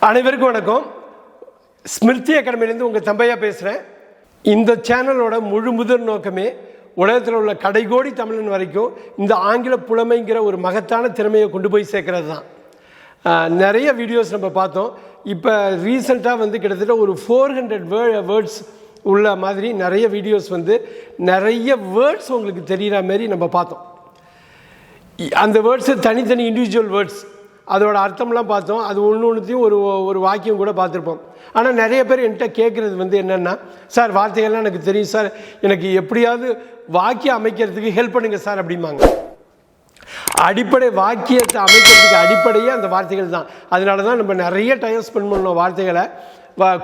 அனைவருக்கும் வணக்கம். ஸ்மிருதி அகாடமியிலேருந்து உங்கள் தம்பையா பேசுகிறேன். இந்த சேனலோட முழு முதல் நோக்கமே உலகத்தில் உள்ள கடைகோடி தமிழன் வரைக்கும் இந்த ஆங்கில புலமைங்கிற ஒரு மகத்தான திறமையை கொண்டு போய் சேர்க்கறது தான். நிறைய வீடியோஸ் நம்ம பார்த்தோம். இப்போ ரீசெண்டாக கிட்டத்தட்ட ஒரு 400 வேர்ட்ஸ் உள்ள மாதிரி நிறைய வீடியோஸ் நிறைய வேர்ட்ஸ் உங்களுக்கு தெரிகிற மாதிரி நம்ம பார்த்தோம். அந்த வேர்ட்ஸு தனித்தனி இண்டிவிஜுவல் வேர்ட்ஸ், அதோட அர்த்தம்லாம் பார்த்தோம். அது ஒன்றுத்தையும் ஒரு வாக்கியம் கூட பார்த்துருப்போம். ஆனால் நிறைய பேர் என்கிட்ட கேட்குறது என்னென்னா, சார் வார்த்தைகள்லாம் எனக்கு தெரியும் சார், எனக்கு எப்படியாவது வாக்கியம் அமைக்கிறதுக்கு ஹெல்ப் பண்ணுங்க சார் அப்படிம்பாங்க. அடிப்படை வாக்கியத்தை அமைக்கிறதுக்கு அடிப்படையே அந்த வார்த்தைகள் தான். அதனால தான் நம்ம நிறைய டைம் ஸ்பெண்ட் பண்ணோம் வார்த்தைகளை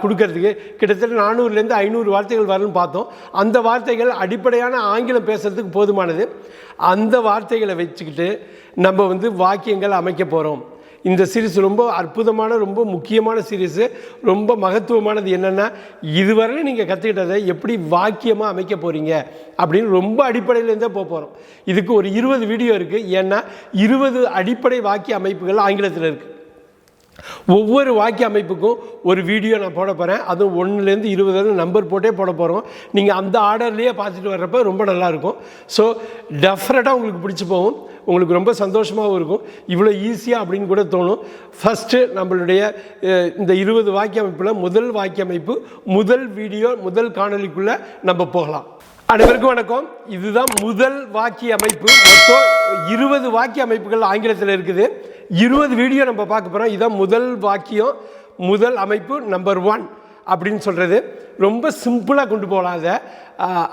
கொடுக்கறதுக்கு. கிட்டத்தட்ட 400லேருந்து 500 வார்த்தைகள் வரும்னு பார்த்தோம். அந்த வார்த்தைகள் அடிப்படையான ஆங்கிலம் பேசுகிறதுக்கு போதுமானது. அந்த வார்த்தைகளை வச்சுக்கிட்டு நம்ம வாக்கியங்கள் அமைக்க போகிறோம். இந்த சீரீஸ் ரொம்ப அற்புதமான, ரொம்ப முக்கியமான சீரீஸு. ரொம்ப மகத்துவமானது. என்னென்னா, இதுவரை நீங்கள் கற்றுக்கிட்டதை எப்படி வாக்கியமாக அமைக்க போகிறீங்க அப்படின்னு ரொம்ப அடிப்படையிலேருந்தே போகிறோம். இதுக்கு ஒரு 20 வீடியோ இருக்குது. ஏன்னா 20 அடிப்படை வாக்கிய அமைப்புகள் ஆங்கிலத்தில் இருக்குது. ஒவ்வொரு வாக்கிய அமைப்புக்கும் ஒரு வீடியோ நான் போட போகிறேன். அதுவும் 1லேருந்து 20 நம்பர் போட்டே போட போகிறோம். நீங்கள் அந்த ஆர்டர்லேயே பார்த்துட்டு வர்றப்ப ரொம்ப நல்லாயிருக்கும். ஸோ டெஃபினட்டாக உங்களுக்கு பிடிச்சி போகும், உங்களுக்கு ரொம்ப சந்தோஷமாகவும் இருக்கும். இவ்வளோ ஈஸியாக அப்படின்னு கூட தோணும். ஃபஸ்ட்டு நம்மளுடைய இந்த 20 வாக்கிய அமைப்பில் முதல் வாக்கிய அமைப்பு, முதல் வீடியோ, முதல் காணொலிக்குள்ளே நம்ம போகலாம். அனைவருக்கும் வணக்கம். இதுதான் முதல் வாக்கிய அமைப்பு. மொத்தம் 20 வாக்கிய அமைப்புகள் ஆங்கிலத்தில் இருக்குது. 20 வீடியோ நம்ம பார்க்க போகிறோம். இதுதான் முதல் வாக்கியம், முதல் அமைப்பு, நம்பர் 1 அப்படின்னு சொல்கிறது. ரொம்ப சிம்பிளாக கொண்டு போகலாம் அதை.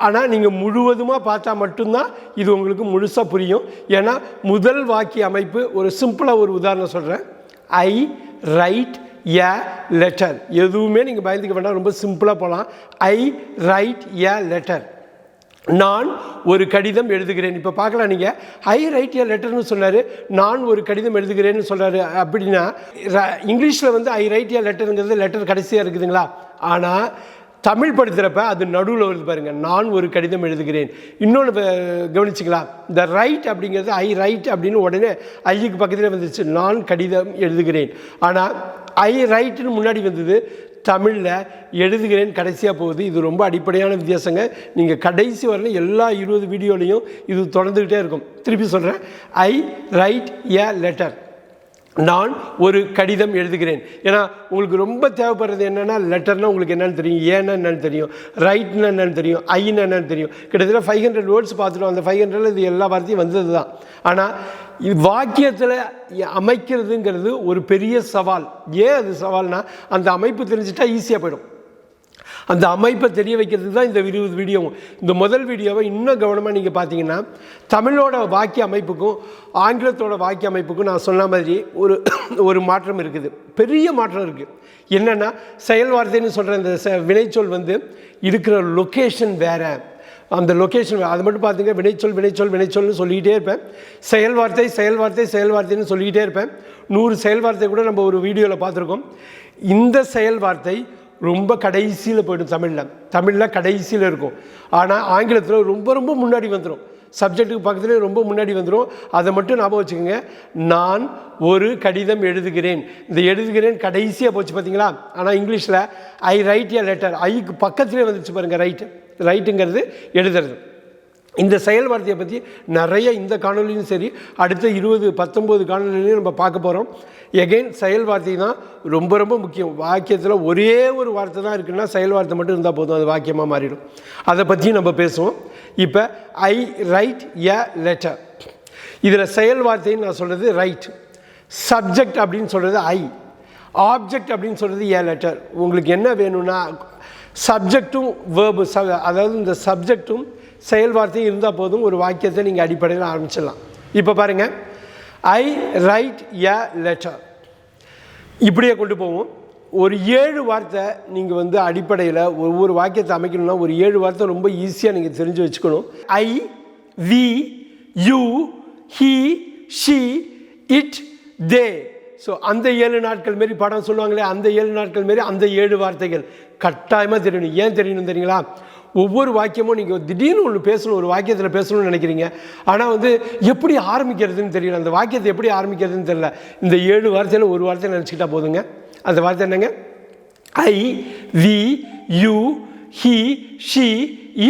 ஆனால் நீங்கள் முழுவதுமாக பார்த்தா மட்டும்தான் இது உங்களுக்கு முழுசாக புரியும். ஏன்னா முதல் வாக்கிய அமைப்பு ஒரு சிம்பிளாக ஒரு உதாரணம் சொல்கிறேன். I write a letter. எதுவுமே நீங்கள் பயந்துக்க வேண்டாம், ரொம்ப சிம்பிளாக போகலாம். ஐ ரைட் எ லெட்டர். நான் ஒரு கடிதம் எழுதுகிறேன். இப்போ பார்க்கலாம், நீங்கள் ஐ ரைட் எ லெட்டர்னு சொன்னார், நான் ஒரு கடிதம் எழுதுகிறேன்னு சொல்கிறாரு. அப்படின்னா இங்கிலீஷில் ஐ ரைட் எ லெட்டருங்கிறது லெட்டர் கடைசியாக இருக்குதுங்களா? ஆனால் தமிழ் படுத்துகிறப்ப அது நடுவில் வருது பாருங்கள், நான் ஒரு கடிதம் எழுதுகிறேன். இன்னொன்று கவனிச்சிக்கலாம், இந்த ரைட் அப்படிங்கிறது ஐ ரைட் அப்படின்னு உடனே ஐக்கு பக்கத்தில் வந்துச்சு, நான் கடிதம் எழுதுகிறேன். ஆனால் ஐ ரைட்டுன்னு முன்னாடி வந்தது, தமிழில் எழுதுகிறேன் கடைசியாக போகுது. இது ரொம்ப அடிப்படையான வித்தியாசங்க. நீங்கள் கடைசி வரலையும் எல்லா 20 வீடியோலையும் இது தொடர்ந்துக்கிட்டே இருக்கும். திருப்பி சொல்கிறேன், ஐ ரைட் எ லெட்டர். நான் ஒரு கடிதம் எழுதுகிறேன். ஏன்னா உங்களுக்கு ரொம்ப தேவைப்படுறது என்னென்னா, லெட்டர்னால் உங்களுக்கு என்னென்னு தெரியும், ஏன்னா என்னென்னு தெரியும், ரைட்னா என்னென்னு தெரியும், ஐன்னு என்னென்னு தெரியும். கிட்டத்தட்ட 500 வேர்ட்ஸ் பார்த்துட்டோம். அந்த 500ல் இது எல்லா வார்த்தையும் வந்தது தான். ஆனால் இது வாக்கியத்தில் அமைக்கிறதுங்கிறது ஒரு பெரிய சவால். ஏன் அது சவால்னால், அந்த அமைப்பு தெரிஞ்சிட்டா ஈஸியாக போயிடும். அந்த அமைப்பை தெரிய வைக்கிறதுக்கு தான் இந்த 20 வீடியோவும். இந்த முதல் வீடியோவை இன்னும் கவனமாக நீங்கள் பார்த்தீங்கன்னா, தமிழோட வாக்கிய அமைப்புக்கும் ஆங்கிலத்தோட வாக்கிய அமைப்புக்கும் நான் சொன்ன மாதிரி ஒரு மாற்றம் இருக்குது, பெரிய மாற்றம் இருக்குது. என்னென்னா, செயல் வார்த்தைன்னு சொல்கிற இந்த வினைச்சொல் இருக்கிற லொக்கேஷன் வேறு. அந்த லொக்கேஷன் அது மட்டும் பார்த்துங்க, வினைச்சொல் வினைச்சொல் வினைச்சொல்னு சொல்லிக்கிட்டே இருப்பேன். செயல் வார்த்தை செயல் வார்த்தை செயல் வார்த்தைன்னு சொல்லிக்கிட்டே இருப்பேன். 100 செயல் வார்த்தை கூட நம்ம ஒரு வீடியோவில் பார்த்துருக்கோம். இந்த செயல் வார்த்தை ரொம்ப கடைசியில் போய்டும். தமிழில் கடைசியில் இருக்கும். ஆனால் ஆங்கிலத்தில் ரொம்ப ரொம்ப முன்னாடி வந்துடும். சப்ஜெக்ட்டுக்கு பக்கத்துலேயே ரொம்ப முன்னாடி வந்துடும். அதை மட்டும் ஞாபகம் வச்சுக்கோங்க. நான் ஒரு கடிதம் எழுதுகிறேன். இந்த எழுதுகிறேன் கடைசியாக போச்சு பார்த்தீங்களா? ஆனால் இங்கிலீஷில் ஐ ரைட் எ லெட்டர், ஐக்கு பக்கத்துலேயே வந்துச்சு பாருங்கள். ரைட்டுங்கிறது எழுதுறது. இந்த செயல் வார்த்தையை பற்றி நிறைய இந்த காணொலியும் சரி, அடுத்த 19 காணொலிலையும் நம்ம பார்க்க போகிறோம். எகைன் செயல் வார்த்தை தான் ரொம்ப ரொம்ப முக்கியம். வாக்கியத்தில் ஒரே ஒரு வார்த்தை தான் இருக்குன்னா, செயல் வார்த்தை மட்டும் இருந்தால் போதும், அது வாக்கியமாக மாறிடும். அதை பற்றியும் நம்ம பேசுவோம். இப்போ ஐ ரைட் எ லெட்டர். இதில் செயல் வார்த்தைன்னு நான் சொல்கிறது ரைட், சப்ஜெக்ட் அப்படின்னு சொல்கிறது ஐ, ஆப்ஜெக்ட் அப்படின்னு சொல்கிறது எ லெட்டர். உங்களுக்கு என்ன வேணும்னா, சப்ஜெக்டும் வேர்பு, அதாவது இந்த சப்ஜெக்டும் செயல் வார்த்தையும் இருந்தால் போதும், ஒரு வாக்கியத்தை நீங்கள் அடிப்படையில் ஆரம்பிச்சிடலாம். இப்போ பாருங்கள், ஐ ரைட் எ லெட்டர் இப்படியே கொண்டு போவோம். ஒரு 7 வார்த்தை நீங்கள் அடிப்படையில் ஒவ்வொரு வாக்கியத்தை அமைக்கணும்னா ஒரு 7 வார்த்தை ரொம்ப ஈஸியாக நீங்கள் தெரிஞ்சு வச்சுக்கணும். I, we, you, he, she, it, they. So அந்த 7 நாட்கள் மாரி படம் சொல்லுவாங்களே, அந்த 7 நாட்கள் மாரி அந்த 7 வார்த்தைகள் கட்டாயமாக தெரியணும். ஏன் தெரியணும் தெரியுங்களா? ஒவ்வொரு வாக்கியமும் நீங்கள் திடீர்னு ஒன்று பேசணும், ஒரு வாக்கியத்தில் பேசணும்னு நினைக்கிறீங்க. ஆனால் வந்து எப்படி ஆரம்பிக்கிறதுன்னு தெரியல, அந்த வாக்கியத்தை எப்படி ஆரம்பிக்கிறதுன்னு தெரியல. இந்த 7 வார்த்தையில் ஒரு வார்த்தையை நினச்சிக்கிட்டா போதுங்க. அந்த வார்த்தை என்னங்க? I, we, you, he, she,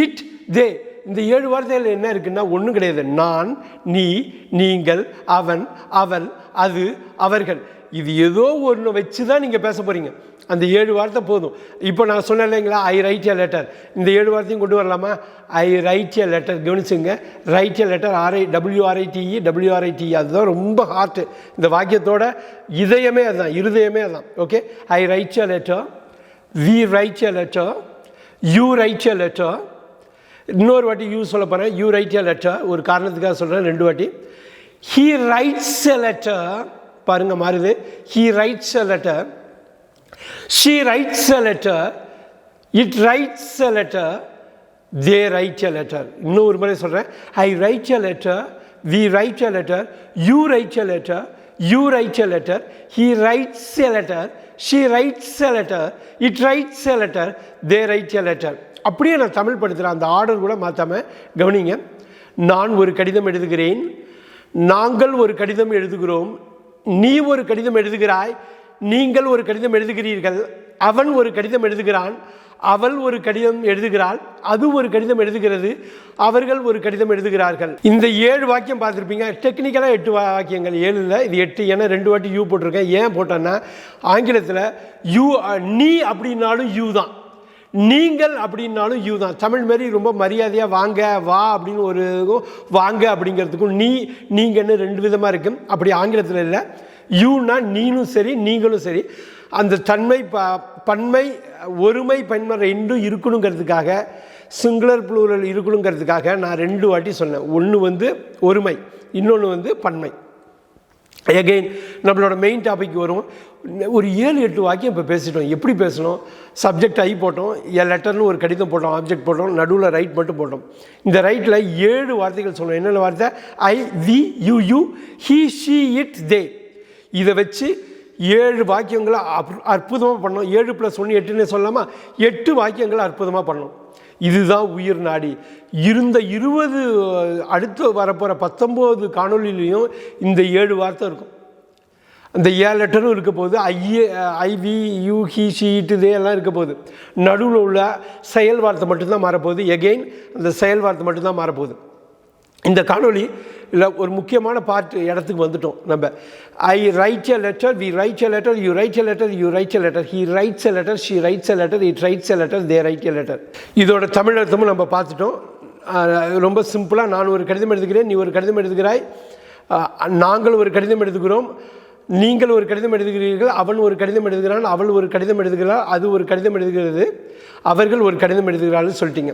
it, they. இந்த 7 வார்த்தைகள் என்ன இருக்குன்னா ஒன்றும் கிடையாது. நான், நீ, நீங்கள், அவன், அவள், அது, அவர்கள். இது ஏதோ ஒன்று வச்சு தான் நீங்கள் பேச போகிறீங்க. அந்த 7 வார்த்தை போதும். இப்போ நான் சொன்னேன் இல்லைங்களா, ஐ ரைட் எ லெட்டர். இந்த 7 வார்த்தையும் கொண்டு வரலாமா? I write a letter. கவனிச்சுங்க, ரைட் எ லெட்டர், WRITE. அதுதான் ரொம்ப ஹார்ட்டு. இந்த வாக்கியத்தோட இதயமே அதுதான், இருதயமே அதுதான். Okay, I write a letter, we write a letter, you write a letter. இன்னொரு வாட்டி யூ சொல்ல போகிறேன். யூ ரைட் எ லெட்டர், ஒரு காரணத்துக்காக சொல்கிறேன் 2 வாட்டி. ஹீ ரைட்ஸ் எ லெட்டர், பாருங்கள் மாறுது. He writes a letter, she writes a letter, it writes a letter, they write a letter. இன்னும் ஒரு முறை சொல்கிறேன். I write a letter, we write a letter, you write a letter, you write a letter, he writes a letter, she writes a letter, it writes a letter, they write a letter. அப்படியே நான் தமிழ் படுத்துகிறேன், அந்த order கூட மாற்றாமல் கவனிங்க. நான் ஒரு கடிதம் எழுதுகிறேன், நாங்கள் ஒரு கடிதம் எழுதுகிறோம், நீ ஒரு கடிதம் எழுதுகிறாய், நீங்கள் ஒரு கடிதம் எழுதுகிறீர்கள், அவன் ஒரு கடிதம் எழுதுகிறான், அவள் ஒரு கடிதம் எழுதுகிறாள், அது ஒரு கடிதம் எழுதுகிறது, அவர்கள் ஒரு கடிதம் எழுதுகிறார்கள். இந்த 7 வாக்கியம் பார்த்துருப்பீங்க. டெக்னிக்கலாக 8 வாக்கியங்கள், 7 இல்லை, இது 8. ஏன்னா 2 வாட்டி யூ போட்டிருக்கேன். ஏன் போட்டேன்னா ஆங்கிலத்தில் யூ, நீ அப்படின்னாலும் யூ தான், நீங்கள் அப்படின்னாலும் யூ தான். தமிழ் மாரி ரொம்ப மரியாதையாக வாங்க, வா அப்படின்னு ஒரு வாங்க அப்படிங்கிறதுக்கும் நீங்கன்னு 2 விதமாக இருக்கும். அப்படி ஆங்கிலத்தில் இல்லை. யூனா நீனும் சரி நீங்களும் சரி, அந்த தன்மை பன்மை ஒருமை பன்மை 2 இருக்கணுங்கிறதுக்காக, சிங்குலர் ப்ளூரல் இருக்கணுங்கிறதுக்காக நான் 2 வாட்டி சொன்னேன். ஒன்று வந்து ஒருமை, இன்னொன்று வந்து பன்மை. எகெயின் நம்மளோட மெயின் டாபிக் வரும். ஒரு 7-8 வாக்கியம் இப்போ பேசிட்டோம். எப்படி பேசணும்? சப்ஜெக்ட் ஐ போட்டோம், எ லெட்டர்னு ஒரு கடிதம் போட்டோம், ஆப்ஜெக்ட் போட்டோம், நடுவில் ரைட் மட்டும் போட்டோம். இந்த ரைட்டில் 7 வார்த்தைகள் சொன்னோம். என்னென்ன வார்த்தை? I, we, you, he, she, it, they. இதை வச்சு 7 வாக்கியங்களை அற்புதமாக பண்ணோம். 7 + 1 8ன்னு சொல்லாமா? 8 வாக்கியங்களை அற்புதமாக பண்ணோம். இதுதான் உயிர் நாடி. இருந்த 20 அடுத்து வரப்போகிற 19 காணொலியிலையும் இந்த 7 வார்த்தை இருக்கும். அந்த ஏ லெட்டரும் இருக்க போகுது, I, we, you, he, she, it, they எல்லாம் இருக்க போகுது. நடுவில் உள்ள செயல் வார்த்தை மட்டும்தான் மாறப்போகுது. எகெயின் அந்த செயல் வார்த்தை மட்டும்தான் மாறப்போகுது. இந்த காணொலி இல்லை ஒரு முக்கியமான இடத்துக்கு வந்துட்டோம் நம்ம. I write a letter, we write a letter, you write a letter, you write a letter, he writes a letter, she writes a letter, it writes a letter, they write a letter. இதோட தமிழ் அர்த்தமும் நம்ம பார்த்துட்டோம். ரொம்ப சிம்பிளாக, நான் ஒரு கடிதம் எழுதுகிறேன், நீ ஒரு கடிதம் எழுதுகிறாய், நாங்கள் ஒரு கடிதம் எழுதுகிறோம், நீங்கள் ஒரு கடிதம் எழுதுகிறீர்கள், அவன் ஒரு கடிதம் எழுதுகிறான், அவள் ஒரு கடிதம் எழுதுகிறாள், அது ஒரு கடிதம் எழுதுகிறது, அவர்கள் ஒரு கடிதம் எழுதுகிறாள்னு சொல்லிட்டீங்க.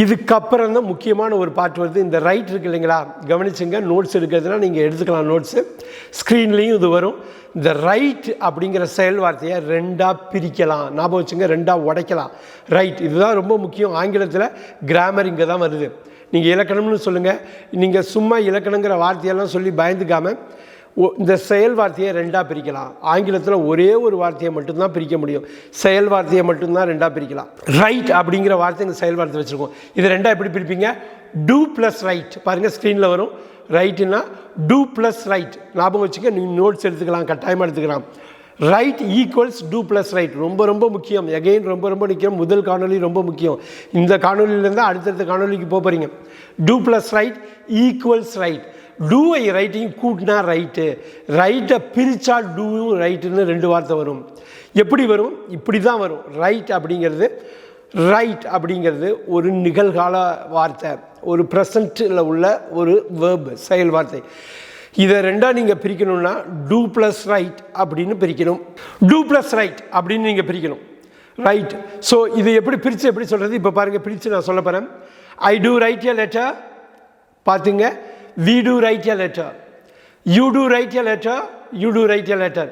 இதுக்கப்புறம் தான் முக்கியமான ஒரு பார்ட் வருது. இந்த ரைட் இருக்கு இல்லைங்களா, கவனிச்சுங்க. நோட்ஸ் எடுக்கிறதுனா நீங்கள் எடுத்துக்கலாம், நோட்ஸு ஸ்க்ரீன்லேயும் இது வரும். இந்த ரைட் அப்படிங்கிற செயல் வார்த்தையை 2ஆக பிரிக்கலாம். ஞாபகம் வச்சுங்க, 2ஆக உடைக்கலாம். ரைட், இதுதான் ரொம்ப முக்கியம். ஆங்கிலத்தில் கிராமர் இங்கே தான் வருது. நீங்கள் இலக்கணம்னு சொல்லுங்கள். நீங்கள் சும்மா இலக்கணங்கிற வார்த்தையெல்லாம் சொல்லி பயந்துக்காமல் இந்த செயல் வார்த்தையை 2ஆக பிரிக்கலாம். ஆங்கிலத்தில் ஒரே ஒரு வார்த்தையை மட்டும்தான் பிரிக்க முடியும். செயல் வார்த்தையை மட்டும்தான் 2ஆக பிரிக்கலாம். ரைட் அப்படிங்கிற வார்த்தை இந்த செயல் வார்த்தை வச்சுருக்கோம். இது 2ஆக எப்படி பிரிப்பீங்க? Two plus right. பாருங்கள் ஸ்க்ரீனில் வரும். ரைட்டுன்னா டூ ப்ளஸ் ரைட். ஞாபகம் வச்சுக்க, நீங்கள் நோட்ஸ் எடுத்துக்கலாம், கட்டாயமாக எடுத்துக்கலாம். Write equals do plus write. ரொம்ப ரொம்ப முக்கியம். எகெயின் ரொம்ப ரொம்ப முக்கியம். முதல் காணொலி ரொம்ப முக்கியம். இந்த காணொலியிலேருந்து அடுத்தடுத்த காணொலிக்கு போகிறீங்க. Do plus write equals write. டூவை ரைட்டையும் கூட்டினா ரைட்டு, ரைட்டை பிரித்தா டூவும் ரைட்டுன்னு 2 வார்த்தை வரும். எப்படி வரும்? இப்படி தான் வரும். ரைட் அப்படிங்கிறது ஒரு நிகழ்கால வார்த்தை, ஒரு ப்ரெசண்ட்டில் உள்ள ஒரு வேர்ப், செயல் வார்த்தை. இதை 2ஆக நீங்கள் பிரிக்கணும்னா டூ ப்ளஸ் ரைட் அப்படின்னு பிரிக்கணும். டூ ப்ளஸ் ரைட் அப்படின்னு நீங்கள் பிரிக்கணும். ரைட். ஸோ இதை எப்படி பிரித்து எப்படி சொல்கிறது? இப்போ பாருங்கள், பிரித்து நான் சொல்ல போகிறேன். ஐ டூ ரைட் எ லெட்டர். பார்த்துங்க. We do write a letter. You do write a letter. You do write a letter.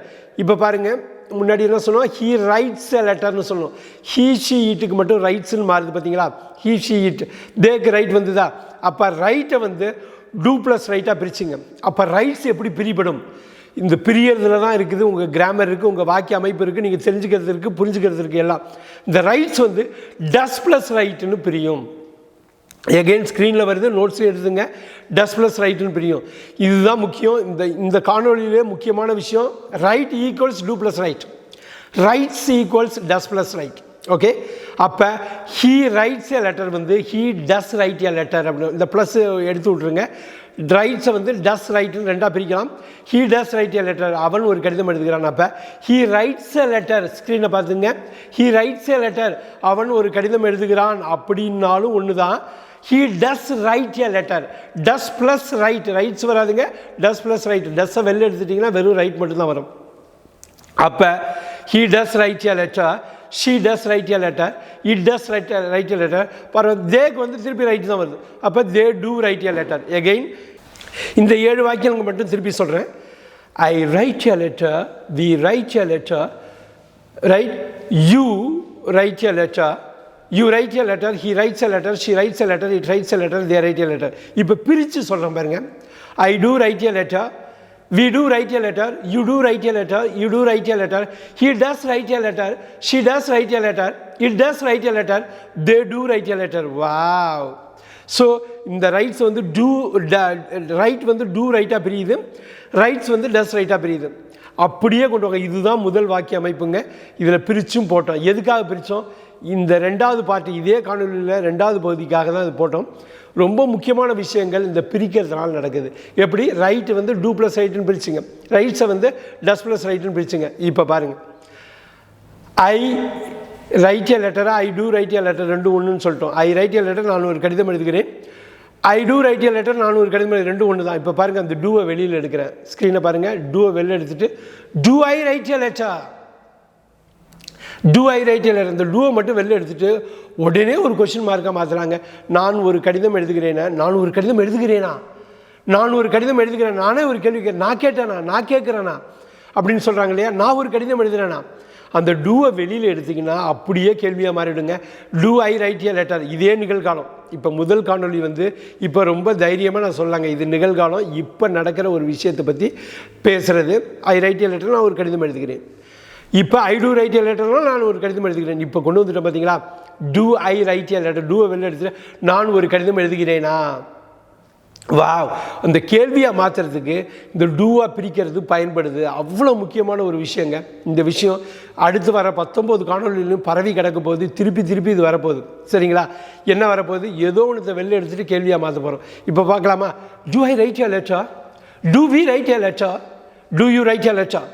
இப்போ பாருங்கள், முன்னாடி என்ன சொன்னோம்? he writes a letterன்னு சொன்னோம். he, she, itக்கு மட்டும் ரைட்ஸ்ன்னு மாறுது பார்த்தீங்களா? he, she, it. தேக்கு ரைட் வந்துதா? அப்போ ரைட்டை வந்து டூ ப்ளஸ் ரைட்டாக பிரிச்சுங்க. அப்போ ரைட்ஸ் எப்படி பிரிபடும்? இந்த பிரியறதுல தான் இருக்குது உங்கள் கிராமர் இருக்குது, உங்கள் வாக்கிய அமைப்பு இருக்குது, நீங்கள் தெரிஞ்சுக்கிறது இருக்குது, புரிஞ்சுக்கிறது இருக்குது எல்லாம். இந்த ரைட்ஸ் வந்து டஸ் ப்ளஸ் ரைட்டுன்னு பிரியும். எகெயின் ஸ்க்ரீனில் வருது, நோட்ஸில் எடுத்துங்க. டஸ் ப்ளஸ் ரைட்டுன்னு பிரியும். இதுதான் முக்கியம். இந்த காணொலியிலே முக்கியமான விஷயம். Write equals do plus write, writes equals does plus write. Okay, அப்போ ஹீ ரைட்ஸ் எ லெட்டர் வந்து he does write a letter அப்படின்னு இந்த ப்ளஸ் எடுத்து விட்ருங்க. ரைட்ஸை வந்து டஸ் ரைட்டுன்னு ரெண்டாக பிரிக்கலாம். He does write a letter, அவன் ஒரு கடிதம் எழுதுகிறான். அப்போ ஹீ ரைட்ஸ் எ லெட்டர், ஸ்க்ரீனை பார்த்துங்க. ஹீ ரைட்ஸ் எ லெட்டர், அவன் ஒரு கடிதம் எழுதுகிறான் அப்படின்னாலும் ஒன்று தான். He does write a letter, does plus write, writes வராதுங்க, டஸ் ப்ளஸ் ரைட். டஸ்ஸை வெளில எடுத்துட்டிங்கன்னா வெறும் ரைட் மட்டும்தான் வரும். அப்போ he does write a letter, she does write a letter, it does write a letter. பரவாயில்ல, தேக்கு வந்து திருப்பி ரைட் தான் வருது. அப்போ they do write a letter. Again இந்த 7 வாக்கியங்கள் மட்டும் திருப்பி சொல்கிறேன். I write a letter, we write a letter, write, you write a letter, you write a letter, he writes a letter, she writes a letter, it writes a letter, they write a letter. இப்போ பிரித்து சொல்கிறேன் பாருங்க. I do write a letter, we do write a letter, you do write a letter, you do write a letter, he does write a letter, she does write a letter, it does write a letter, they do write a letter. Wow. So இந்த rights வந்து right வந்து two ரைட்டாக பிரியுது, rights வந்து டஸ் ரைட்டாக பிரியுது. அப்படியே கொண்டு வாங்க. இதுதான் முதல் வாக்கிய அமைப்புங்க. இதில் பிரிச்சும் போட்டோம். எதுக்காக பிரித்தோம்? இந்த 2வது பார்ட்டு, இதே காணொலியில் 2வது பகுதிக்காக தான் இது போட்டோம். ரொம்ப முக்கியமான விஷயங்கள் இந்த பிரிக்கிறதுனால நடக்குது. எப்படி? ரைட்டு வந்து டூ ப்ளஸ் ரைட்டுன்னு பிரிச்சுங்க, ரைட்ஸை வந்து டஸ் ப்ளஸ் ரைட்டுன்னு பிரிச்சுங்க. இப்போ பாருங்கள், ஐ ரைட் எ லெட்டரை ஐ டூ ரைட் எ லெட்டர், ரெண்டு ஒன்றுன்னு சொல்லிட்டோம். ஐ ரைட் எ லெட்டர், நான் ஒரு கடிதம் எழுதுகிறேன். ஐ டூ ரைட் எ லெட்டர், நான் ஒரு கடிதம் எழுது, ரெண்டு ஒன்று தான். இப்போ பாருங்கள், அந்த டூவை வெளியில் எடுக்கிறேன். ஸ்க்ரீனை பாருங்கள், டூவை வெளியில் எடுத்துகிட்டு do I write a letter, do I write a letter, இந்த டூவை மட்டும் வெளில எடுத்துகிட்டு உடனே ஒரு கொஸ்டின் மார்க்காக மாற்றுறாங்க. நான் ஒரு கடிதம் எழுதுகிறேனா, நான் ஒரு கடிதம் எழுதுகிறேனா, நான் ஒரு கடிதம் எழுதுகிறேன். நானே ஒரு கேள்வி கேட்குறேன், நான் கேட்டேனா, நான் கேட்குறேனா அப்படின்னு சொல்கிறாங்க இல்லையா. நான் ஒரு கடிதம் எழுதுகிறேனா, அந்த டூவை வெளியில் எடுத்திங்கன்னா அப்படியே கேள்வியாக மாறிவிடுங்க. Do I write a letter, இதே நிகழ்காலம். இப்போ முதல் காணொலி வந்து இப்போ ரொம்ப தைரியமாக நான் சொல்லாங்க, இது நிகழ்காலம், இப்போ நடக்கிற ஒரு விஷயத்தை பற்றி பேசுகிறது. ஐ ரைட் எ லெட்டர், நான் ஒரு கடிதம் எழுதுகிறேன். இப்போ ஐ டூ ரைட் எ லெட்டர்னால் நான் ஒரு கடிதம் எழுதுகிறேன். இப்போ கொண்டு வந்துட்டேன் பார்த்தீங்களா. Do I write a letter, டூவை வெளில எடுத்துட்டு நான் ஒரு கடிதம் எழுதுகிறேனா. வா, அந்த கேள்வியாக மாற்றுறதுக்கு இந்த டூவாக பிரிக்கிறது பயன்படுது. அவ்வளோ முக்கியமான ஒரு விஷயங்க. இந்த விஷயம் அடுத்து வர 19 காணொலியிலும் பரவி கிடக்க போகுது. திருப்பி திருப்பி இது வரப்போகுது. சரிங்களா? என்ன வரப்போகுது? ஏதோ ஒன்று வெளில எடுத்துகிட்டு கேள்வியாக மாற்ற போகிறோம். இப்போ பார்க்கலாமா? Do I write a letter, do we write a letter, do you write a letter,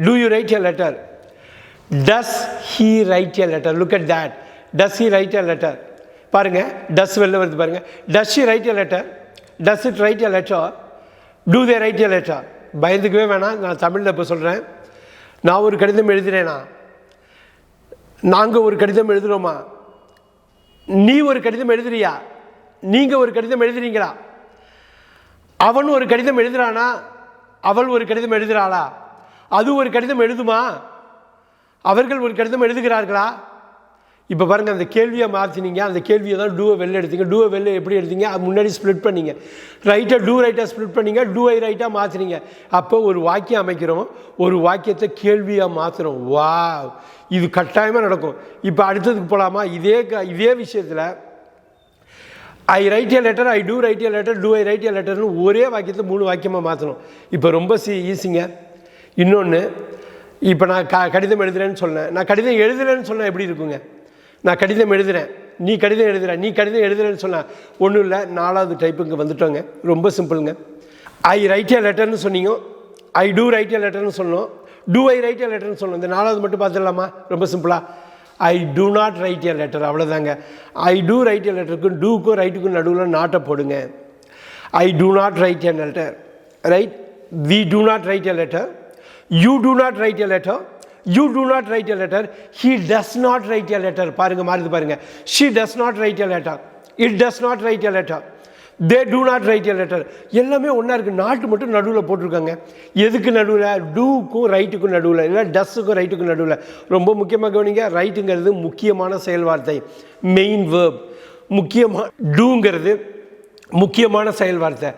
do you write a letter, does he write a letter. Look at that, does he write a letter. பாருங்கள், does வெளில வருது பாருங்கள். Does he write a letter, does it write a letter, do they write a letter. பயந்துக்கவே வேணாம், நான் தமிழில் இப்போ சொல்கிறேன். நான் ஒரு கடிதம் எழுதுகிறேனா, நாங்கள் ஒரு கடிதம் எழுதுகிறோமா, நீ ஒரு கடிதம் எழுதுறியா, நீங்கள் ஒரு கடிதம் எழுதுறீங்களா, அவன் ஒரு கடிதம் எழுதுறானா, அவள் ஒரு கடிதம் எழுதுகிறாளா, அது ஒரு கடிதம் எழுதுமா, அவர்கள் ஒரு கடிதம் எழுதுகிறார்களா. இப்போ பாருங்கள், அந்த கேள்வியை மாற்றினீங்க. அந்த கேள்வியை தான் டூவை வெளில எடுத்தீங்க. டூவை வெளில எப்படி எடுத்தீங்க? அது முன்னாடி ஸ்ப்ளிட் பண்ணிங்க. ரைட்டாக டூ ரைட்டாக ஸ்ப்ளிட் பண்ணிங்க, டூ ஐ ரைட்டாக மாற்றினீங்க. அப்போ ஒரு வாக்கியம் அமைக்கிறோம், ஒரு வாக்கியத்தை கேள்வியாக மாற்றுறோம். வா, இது கட்டாயமாக நடக்கும். இப்போ அடுத்ததுக்கு போகலாமா? இதே விஷயத்தில் I write a letter, I do write a letter, do I write எ லெட்டர்னு ஒரே வாக்கியத்தை 3 வாக்கியமாக மாற்றணும். இப்போ ரொம்ப ஈஸிங்க. இன்னொன்று, இப்போ நான் கடிதம் எழுதுறேன்னு சொன்னேன், நான் கடிதம் எழுதுறேன்னு சொன்னால் எப்படி இருக்குங்க? நான் கடிதம் எழுதுகிறேன், நீ கடிதம் எழுதுகிற, நீ கடிதம் எழுதுறேன்னு சொன்னால் ஒன்றும் இல்லை. 4வது டைப்புக்கு வந்துட்டோங்க. ரொம்ப சிம்பிளுங்க. ஐ ரைட் எ லெட்டர்னு சொன்னீங்க, ஐ டூ ரைட் எ லெட்டர்னு சொன்னோம், டூ ஐ ரைட் எ லெட்டர்னு சொன்னோம். இந்த 4வது மட்டும் பார்த்துடலாமா? ரொம்ப சிம்பிளாக, I do not write a letter, அவ்வளோதாங்க. ஐ டூ ரைட் எ லெட்டருக்கும் டூக்கும் ரைட்டுக்கும் நடுவில் நாட்டை போடுங்க. I do not write a letter, write, we do not write a letter, you do not write a letter, you do not write a letter, he does not write a letter. பாருங்க, மாறுது பாருங்க. she does not write a letter, it does not write a letter, they do not write a letter. எல்லாமே ஒன்றா இருக்குது. நாட்டு மட்டும் நடுவில் போட்டிருக்காங்க. எதுக்கு நடுவில்? டூக்கும் ரைட்டுக்கும் நடுவில், இல்லை டஸ்ஸுக்கும் ரைட்டுக்கும் நடுவில். ரொம்ப முக்கியமாக கவனிங்க, ரைட்டுங்கிறது முக்கியமான செயல் வார்த்தை, மெயின் வேர்ப். முக்கியமாக டூங்கிறது முக்கியமான செயல் வார்த்தை,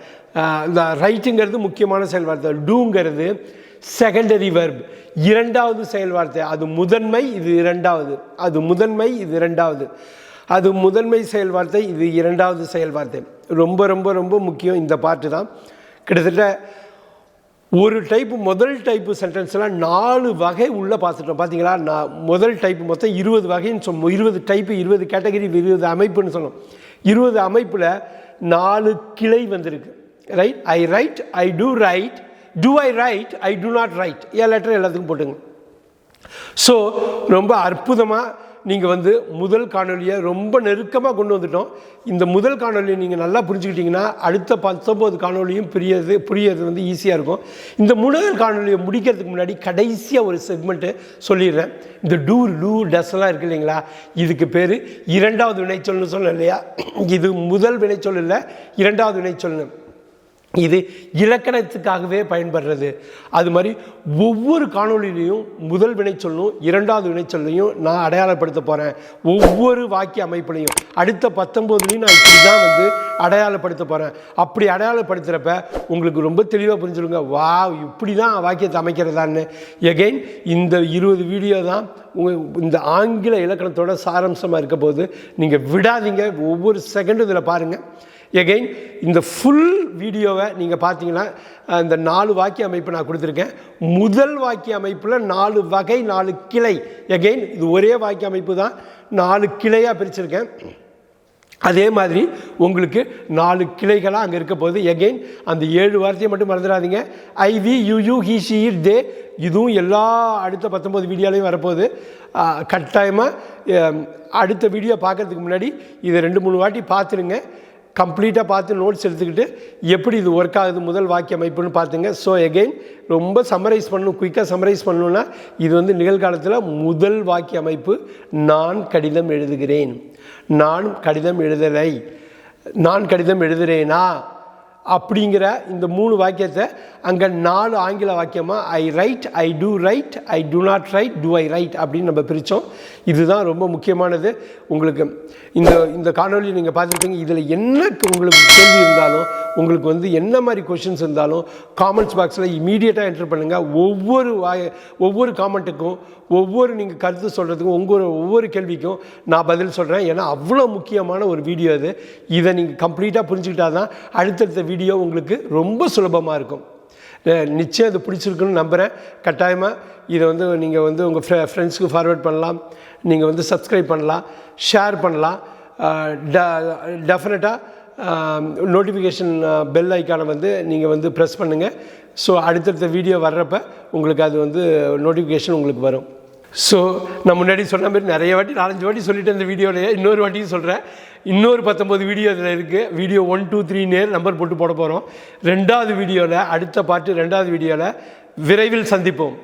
இந்த ரைட்டுங்கிறது முக்கியமான செயல் வார்த்தை, டூங்கிறது செகண்டரி வெர்ப், இரண்டாவது செயல் வார்த்தை. அது முதன்மை, இது இரண்டாவது. அது முதன்மை, இது இரண்டாவது. அது முதன்மை செயல் வார்த்தை, இது இரண்டாவது செயல் வார்த்தை. ரொம்ப ரொம்ப ரொம்ப முக்கியம் இந்த பாட்டு தான். கிட்டத்தட்ட ஒரு டைப்பு, முதல் டைப்பு சென்டென்ஸ்லாம் 4 வகை உள்ளே பார்த்துட்டோம். பார்த்தீங்களா, நான் முதல் டைப்பு மொத்தம் 20 வகைன்னு சொன்னோம். 20 டைப்பு, 20 கேட்டகரி, 20 அமைப்புன்னு சொன்னோம். 20 அமைப்பில் 4 கிளை வந்திருக்கு. Write, I write, I do write, do I write, I do not write, ஏன் லெட்டர் எல்லாத்துக்கும் போட்டுங்க. ஸோ ரொம்ப அற்புதமாக நீங்கள் வந்து முதல் காணொலியை ரொம்ப நெருக்கமாக கொண்டு வந்துட்டோம். இந்த முதல் காணொலியை நீங்கள் நல்லா புரிஞ்சுக்கிட்டிங்கன்னா அடுத்த 19 காணொலியும் புரியறது வந்து ஈஸியாக இருக்கும். இந்த முதல் காணொலியை முடிக்கிறதுக்கு முன்னாடி கடைசியாக ஒரு செக்மெண்ட்டு சொல்லிடுறேன். இந்த டூ டஸ்லாம் இருக்குது இல்லைங்களா, இதுக்கு பேர் இரண்டாவது வினைச்சொல்னு சொன்னேன் இல்லையா. இது முதல் வினைச்சொல் இல்லை, இரண்டாவது வினைச்சொல்னு. இது இலக்கணத்துக்காகவே பயன்படுறது. அது மாதிரி ஒவ்வொரு காணொலியிலையும் முதல் வினைச்சொல்லும் இரண்டாவது வினைச்சொல்லையும் நான் அடையாளப்படுத்த போகிறேன். ஒவ்வொரு வாக்கிய அமைப்புலையும் அடுத்த 19லையும் நான் இப்படி தான் வந்து அடையாளப்படுத்த போகிறேன். அப்படி அடையாளப்படுத்துகிறப்ப உங்களுக்கு ரொம்ப தெளிவாக புரிஞ்சுடுங்க, வா இப்படி தான் வாக்கியத்தை அமைக்கிறதான்னு. எகைன் இந்த 20 வீடியோ தான் இந்த ஆங்கில இலக்கணத்தோட சாராம்சமாக இருக்க போது. நீங்கள் விடாதீங்க, ஒவ்வொரு செகண்டும் இதில் பாருங்கள். எகைன் இந்த ஃபுல் வீடியோவை நீங்கள் பார்த்தீங்கன்னா இந்த 4 வாக்கிய அமைப்பு நான் கொடுத்துருக்கேன். முதல் வாக்கிய அமைப்பில் 4 வகை, 4 கிளை. எகைன் இது ஒரே வாக்கிய அமைப்பு தான், 4 கிளையாக பிரிச்சிருக்கேன். அதே மாதிரி உங்களுக்கு 4 கிளைகளாக அங்கே இருக்க போகுது. எகைன் அந்த 7 வார்த்தையை மட்டும் மறந்துடாதீங்க. I, we, you, he, she, it, they. இதுவும் எல்லா அடுத்த 19 வீடியோலையும் வரப்போகுது. கட்டாயமாக அடுத்த வீடியோ பார்க்குறதுக்கு முன்னாடி இதை 2-3 வாட்டி பார்த்துருங்க. கம்ப்ளீட்டாக பார்த்து நோட்ஸ் எடுத்துக்கிட்டு எப்படி இது ஒர்க் ஆகுது முதல் வாக்கிய அமைப்புன்னு பார்த்துங்க. ஸோ எகெயின் ரொம்ப சம்மரைஸ் பண்ணணும், குயிக்காக சம்மரைஸ் பண்ணணுன்னா இது வந்து நிகழ்காலத்தில் முதல் வாக்கிய அமைப்பு. நான் கடிதம் எழுதுகிறேன், நான் கடிதம் எழுதலை, நான் கடிதம் எழுதுகிறேனா அப்படிங்கிற இந்த 3 வாக்கியத்தை அங்கே 4 ஆங்கில வாக்கியமாக I write, I do write, I do not write, do I write அப்படின்னு நம்ம பிரித்தோம். இதுதான் ரொம்ப முக்கியமானது. உங்களுக்கு இந்த காணொலி நீங்கள் பார்த்துருப்பீங்க. இதில் என்ன உங்களுக்கு கேள்வி இருந்தாலும், உங்களுக்கு வந்து என்ன மாதிரி கொஷின்ஸ் இருந்தாலும் காமெண்ட்ஸ் பாக்ஸில் இமீடியட்டாக என்டர் பண்ணுங்கள். ஒவ்வொரு காமெண்ட்டுக்கும், ஒவ்வொரு நீங்கள் கருத்து சொல்கிறதுக்கும், ஒவ்வொரு கேள்விக்கும் நான் பதில் சொல்கிறேன். ஏன்னா அவ்வளோ முக்கியமான ஒரு வீடியோ இது. இதை நீங்கள் கம்ப்ளீட்டாக புரிஞ்சுக்கிட்டா தான் அடுத்தடுத்த வீடியோ உங்களுக்கு ரொம்ப சுலபமாக இருக்கும். நிச்சயம் இது பிடிச்சிருக்குன்னு நம்புகிறேன். கட்டாயமாக இதை வந்து நீங்கள் வந்து உங்கள் ஃப்ரெண்ட்ஸுக்கு ஃபார்வேர்ட் பண்ணலாம், நீங்கள் வந்து சப்ஸ்கிரைப் பண்ணலாம், ஷேர் பண்ணலாம். டெஃபினட்டாக நோட்டிஃபிகேஷன் பெல் ஐக்கானை வந்து நீங்கள் வந்து ப்ரெஸ் பண்ணுங்கள். ஸோ அடுத்தடுத்த வீடியோ வர்றப்ப உங்களுக்கு அது வந்து நோட்டிஃபிகேஷன் உங்களுக்கு வரும். ஸோ நான் முன்னாடி சொன்ன மாதிரி நிறைய வாட்டி 4-5 வாட்டி சொல்லிவிட்டு இந்த வீடியோவில் இன்னொரு வாட்டியும் சொல்கிறேன். இன்னொரு 19 வீடியோ இதில் இருக்குது. வீடியோ 1, 2, 3 நம்பர் போட்டு போட போகிறோம். 2வது வீடியோவில் அடுத்த பாட்டு 2வது வீடியோவில் விரைவில் சந்திப்போம்.